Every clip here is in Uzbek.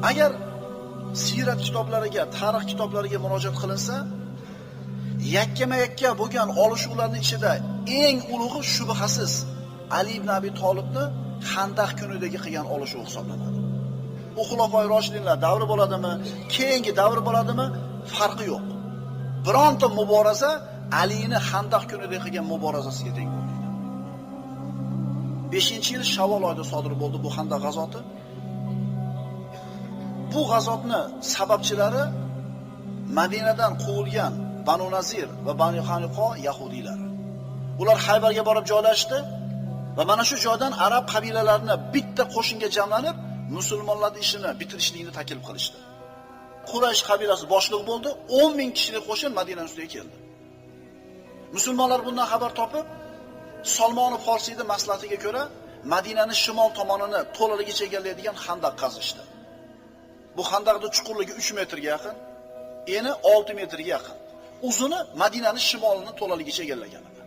Agar siyrat kitoblariga, tarix kitoblariga murojaat qilinsa, yakkama-yakka bo'lgan olishuvlarning ichida eng ulug'i shubhasiz Ali ibn Abi Tolibni Xandaq kunidagi qilgan olishuv hisoblanadi. Bu xulofoi roshidinlar davri bo'ladimi, keyingi davri bo'ladimi, farqi yo'q. Bironta muboraza Alini Xandaq kunida qilgan muborazasiga teng bo'lmaydi. 5-yil Shavvol oyida sodir bo'ldi bu Xandaq g'azoti. Bu g'azotni sababchilari Madinadan quvilgan Banu Nazir va Banu Qaniqo yahudiylar. Ular Haybarga borib joylashdi va mana shu joydan arab qabilalarini bitta qo'shinga jamlanib, musulmonlarning ishini bitirishlikni taklif qilishdi. Quraysh qabilasi boshliq bo'ldi, 10 ming kishilik qo'shin Madina ustiga keldi. Musulmonlar bundan xabar topib, Salmon Forsiyning maslahatiga ko'ra Madinaning shimol tomonini to'laligicha egallaydigan xandaq qazishdi. Bu xandaqning chuqurligi 3 metrga yaqin, eni 6 metrga yaqin. Uzuni Madinaning shimolini to'laligicha egallagan edi.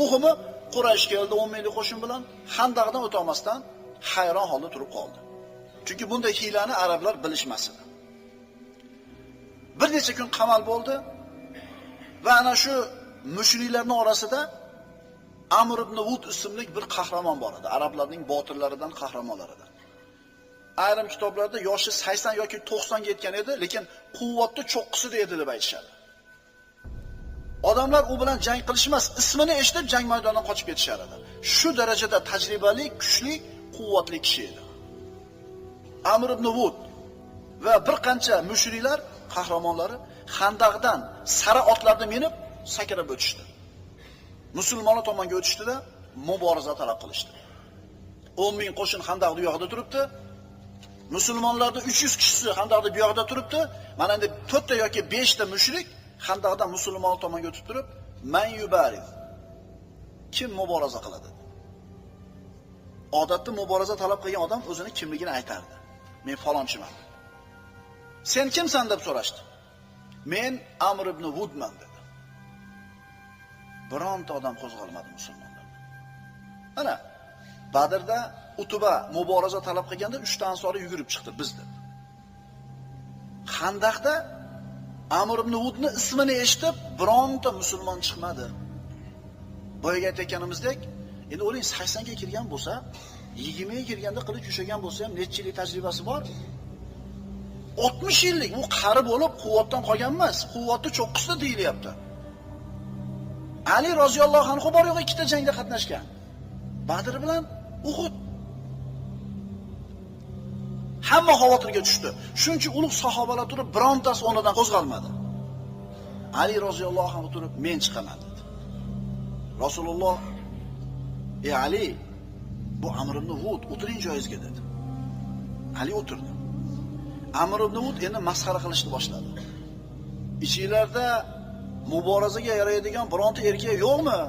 Muhimi, Quraysh keldi 10 minglik qo'shin bilan, xandaqdan o'ta olmasdan hayron holda turib qoldi. Chunki bunday hiylani arablar bilishmas edi. Bir necha kun qamal bo'ldi va ana shu mushriklarning orasida Amr ibn Wud ismli bir qahramon bor edi, arablarning botillaridan, qahramonlaridan. Ayrim kitoblarda yoshi 80 yoki 90 ga yetgan edi, lekin quvvatli cho'qqisida edi deb aytishadi. Odamlar u bilan jang qilishmas, ismini eshitib jang maydonidan qochib ketishar edi. Shu darajada tajribali, kuchli, quvvatli kishi edi. Amr ibn Wud va bir qancha mushriklar qahramonlari Xandaqdan sara otlarda minib sakrab o'tishdi. Musulmonlar tomonga o'tishdida muboraza talab qilishdi. 10 ming qo'shin Xandaq bu yoqda turibdi. Musulmonlarning 300 kishisi Xandaqda bu yoqda turibdi. Mana endi 4 ta yoki 5 ta mushrik Xandaqdan musulmonlar tomonga o'tib turib, "Man yubariz." Kim muboraza qiladi? Odatda muboraza talab qilgan odam o'zini kimligini aytardi. Men falonchiman. Sen kimsan deb so'rashdi. Men Amr ibn Wudman dedi. Bironta odam qo'zg'almadi musulmonlar. Mana Badrda Utuba muboraza talab qilganda 3 ta ansori yugurib chiqdi biz deb. Xandaqda Amr ibn Wudni ismini eshitib bironta musulmon chiqmadi. Boyaga aytganimizdek, endi o'ling 80 ga kirgan bo'lsa, 20 ga kirganda qilich ushagan bo'lsa ham necha yillik tajribasi bor? 60 yillik u qari bo'lib quvvatdan qolgan emas, quvvatli cho'qqisida deyilyapti. Ali roziyallohu anhu bor yo'q ikkita jangda qatnashgan. Badr bilan Uhud. Hamma xavotirga tushdi. Shuncha ulug' sahobalar turib birontasi o'rnidan qo'zg'almadi. Ali roziyallohu anhu turib men chiqaman dedi. Rasululloh: "Ey Ali, bu Amr ibn Wud, o'tiring joyingizga" dedi. Ali o'tirdi. Amr ibn Wud endi masxara qilishni boshladi. Ichingizlarda muborazaga yaraydigan bironta erkak yo'qmi?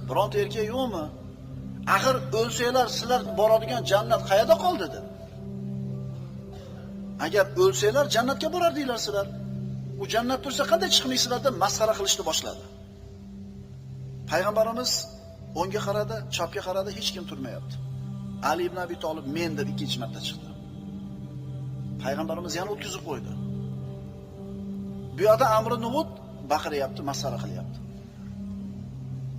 Bironta erkak yo'qmi? Axir o'lsanglar sizlar boradigan jannat qayerda qoldi dedi. Agar o'lsanglar jannatga borardinglar sizlar. U jannat tursa qanday chiqmaysizlar deb masxara qilishni boshladi. Payg'ambarimiz o'ngga qaradi, chapga qaradi, hech kim turmayapti. Ali ibn Abi Tolib men deb ikkinchi marta chiqdi. Payg'ambarimiz yana o'tkazib qo'ydi. Bu yoqda Amr ibn Wud baqiryapti, masxara qilyapti.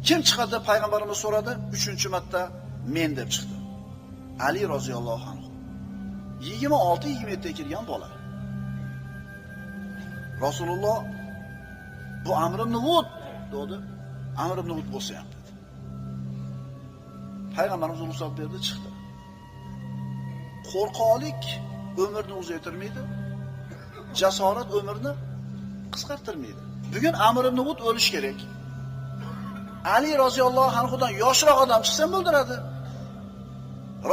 Kim chiqadi deb payg'ambarimiz so'radi, 3-marta men deb chiqdi. Ali roziyallohu anhu. 26-27 ga kirgan bola. Rasululloh bu Amr ibn Wud dedi. Amr ibn Wud bo'lsa ham dedi. Payg'ambarimiz ruxsat berdi, chiqdi. Qo'rqoqlik umrni uzaytirmaydi, jasorat umrni qisqartirmaydi. Bugun Amr ibn Wud o'lish kerak. Ali roziyallohu anhudan yoshroq odam chiqsa o'ldiradi.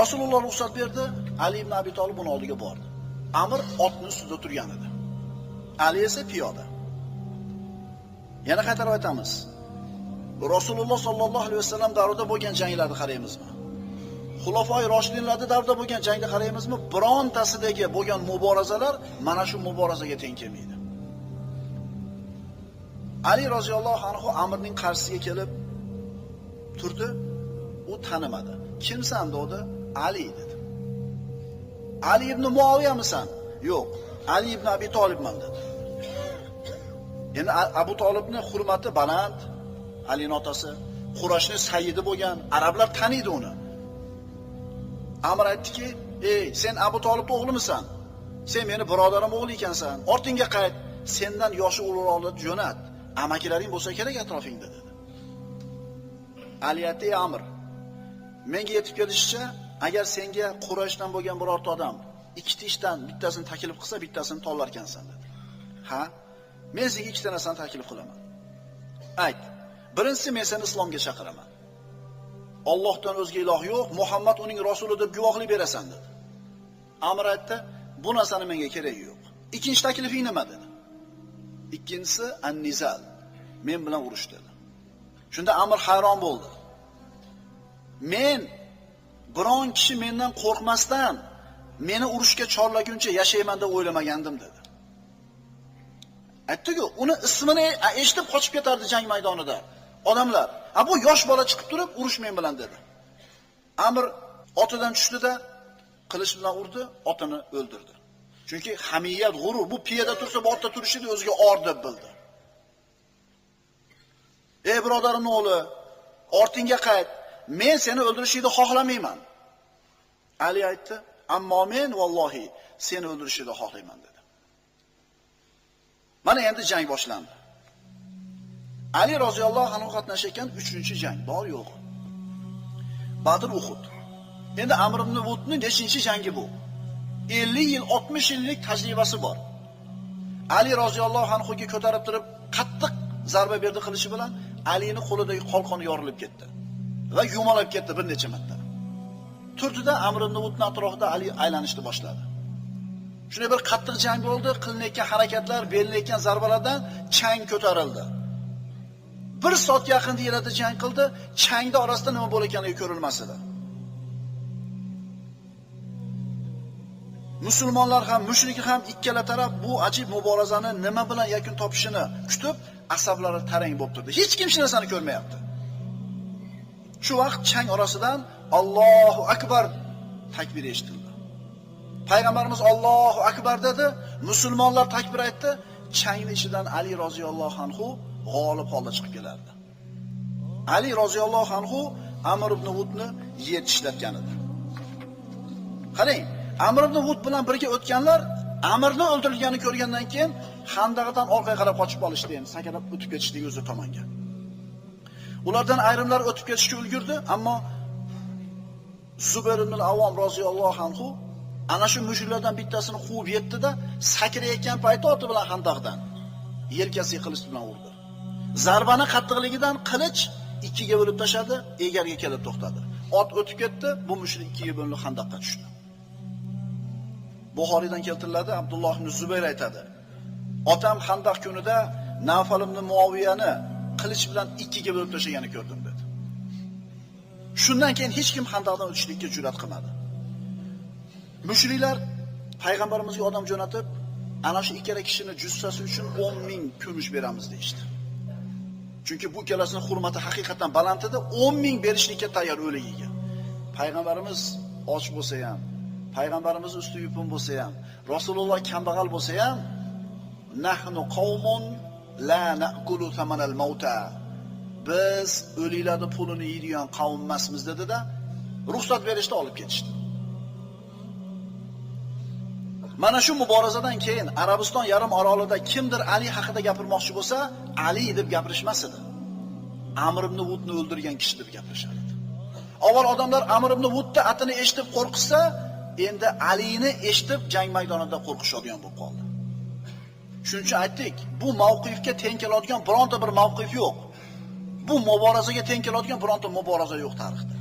Rasululloh ruxsat berdi, Ali ibn Abi Tolib uning oldiga bordi. Amr otning ustida turgan edi. Ali esa piyoda. Yana qaytarib aytamiz. Rasululloh sollallohu alayhi vasallam davrida bo'lgan janglarni qaraymizmi? Xulofoi roshidinlarda davrida bo'lgan jangni qaraymizmi? Birontasidagi bo'lgan muborazalar mana shu muborazaga teng kelmaydi. Ali roziyallohu anhu Amrning qarshisiga kelib turdi. U tanimadi. Kimsan dedi? Ali dedi. Ali ibn Muaviyamisan? Yo'q, Ali ibn Abi Tolibman dedi. Endi Abu Tolibning hurmati baland, Alining otasi, Qurayshning sayyidi bo'lgan, arablar taniydi uni. Amr aytdiki, "Ey, sen Abu Tolibning o'g'limisan? Sen meni birodarim o'g'li ekansan. Ortingga qayt, sendan yoshi ulug'roqni jo'nat. Amakilaring bo'lsa kerak atrofingda" dedi. Ali aytdi, "Ey Amr, menga yetib kelishicha, agar senga Qurayshdan bo'lgan birorta odam ikkita ishdan bittasini taklif qilsa, bittasini tanlarkansan" dedi. "Ha, men senga ikkita narsani taklif qilaman. Ayt. Birinchisi, men seni islomga chaqiraman. Allohdan o'zga iloh yo'q, Muhammad uning rasuli deb guvohlik berasan" dedi. Amr aytdi, "Bu narsani menga keragi yo'q. Ikkinchi taklifing nima?" dedi. Ikkinchisi an-nizal. Men bilan urush dedi. Shunda Amr hayron bo'ldi. "Men biron kishi mendan qo'rqmasdan meni urushga chorlaguncha yashayman deb o'ylamagandim" dedi. Aytdi-ku, uni ismini eshitib qochib ketardi jang maydonida. Odamlar, bu yosh bola chiqib turib, "Urush men bilan" dedi. Amr otidan tushdi-da, qilich bilan urdi, otini o'ldirdi. Chunki hamiyat, g'urur, bu piyoda tursa, bu otda turishini o'ziga or deb bildi. "Ey birodarimning o'g'li, ortingga qayt. Men seni o'ldirishingni xohlamayman." Ali aytdi, "Ammo men vallohi seni o'ldirishingni xohlayman" dedi. Mana endi jang boshlandi. Ali roziyallohu anhu qatnashgan 3-jang bor yo'q. Badr, Uhud. Endi Amr ibn Vudning 5-jangi bu. 50 yil, 60 yillik tajribasi bor. Ali roziyallohu anhuga ko'tarib turib, qattiq zarba berdi qilishi bilan, Alining qo'lidagi qalqoni yorilib ketdi va yumalab ketdi bir necha marta. Turdida Amr ibn Vudning atrofida Ali aylanishni boshladi. Shunday bir qattiq jang bo'ldi, qilinayotgan harakatlar, berilayotgan zarbalardan chang ko'tarildi. 1 soat yaqin yerda jang qildi, changda orasida nima bo'layotganligi ko'rilmas edi. Musulmonlar ham, mushrik ham ikkala taraf bu ajib muborazani nima bilan yakun topishini kutib, asablari tarang bo'lib turdi. Hech kim hech narsani ko'rmayapti. Shu vaqt chang orasidan Allohu akbar takbir eshitildi. Payg'ambarimiz Allohu akbar dedi, musulmonlar takbir aytdi, changning ichidan Ali roziyallohu anhu g'olib holda chiqib kelardi. Ali roziyallohu anhu Amr ibn Vudni yer tishlatgan edi. Qarang, Amr ibn Vud bilan birga o'tganlar Amrni o'ldirilganini ko'rgandan keyin Xandaqdan orqaga qarab qochib olishdi, endi sakrab o'tib ketishdi o'zi tomonga. Ulardan ayrimlar o'tib ketishga ulgurdi, ammo Zubayr ibn al-Avvom roziyallohu anhu ana shu mushriklardan bittasini quvib yetdi-da, sakrayotgan payti oti bilan Xandaqdan yelkasiga qilich bilan urdi. Zarbani qattiqligidan qilich ikkiga bo'lib tashadi, egarga kelib to'xtadi. Ot o'tib ketdi, bu mushrik ikkiga bo'linib Xandaqqa tushdi. Buxoriydan keltiriladi, Abdulloh ibn Zubayr aytadi. Otam Xandaq kunida Nafal ibn Muaviyani qilich bilan ikkiga bo'lib tashlaganini ko'rdim dedi. Shundan keyin hech kim Xandaqdan o'tishlikka jur'at qilmadi. Mushriklar payg'ambarimizga odam jo'natib, ana shu ikkala kishining jussasi uchun 10 ming kumush beramiz deydi. Chunki bu ikkalasining hurmati haqiqatan baland edi, 10 ming berishlikka tayyor o'ligiga. Payg'ambarimiz och bo'lsa ham, payg'ambarimiz usti yupun bo'lsa ham, Rasululloh kambag'al bo'lsa ham, nahnu qawmun la na'kulu thamanal mauta. Biz o'liklarning pulini yeydigan qavm emasmiz dedi-da, ruxsat berishda olib ketishdi. Mana shu muborazadan keyin Arabiston yarim orolida kimdir Ali haqida gapirmoqchi bo'lsa, Ali deb gapirishmas edi. Amr ibn Vudni o'ldirgan kishi deb gapirishardi. Avval odamlar Amr ibn Vudni atini eshitib qo'rqsa, endi Alini eshitib jang maydonida qo'rqishadigan bo'lib qoldi. Shuning uchun aytdik, bu mavqifga teng keladigan bironta bir mavqif yo'q. Bu muborazaga teng keladigan bironta muboraza yo'q tarixda.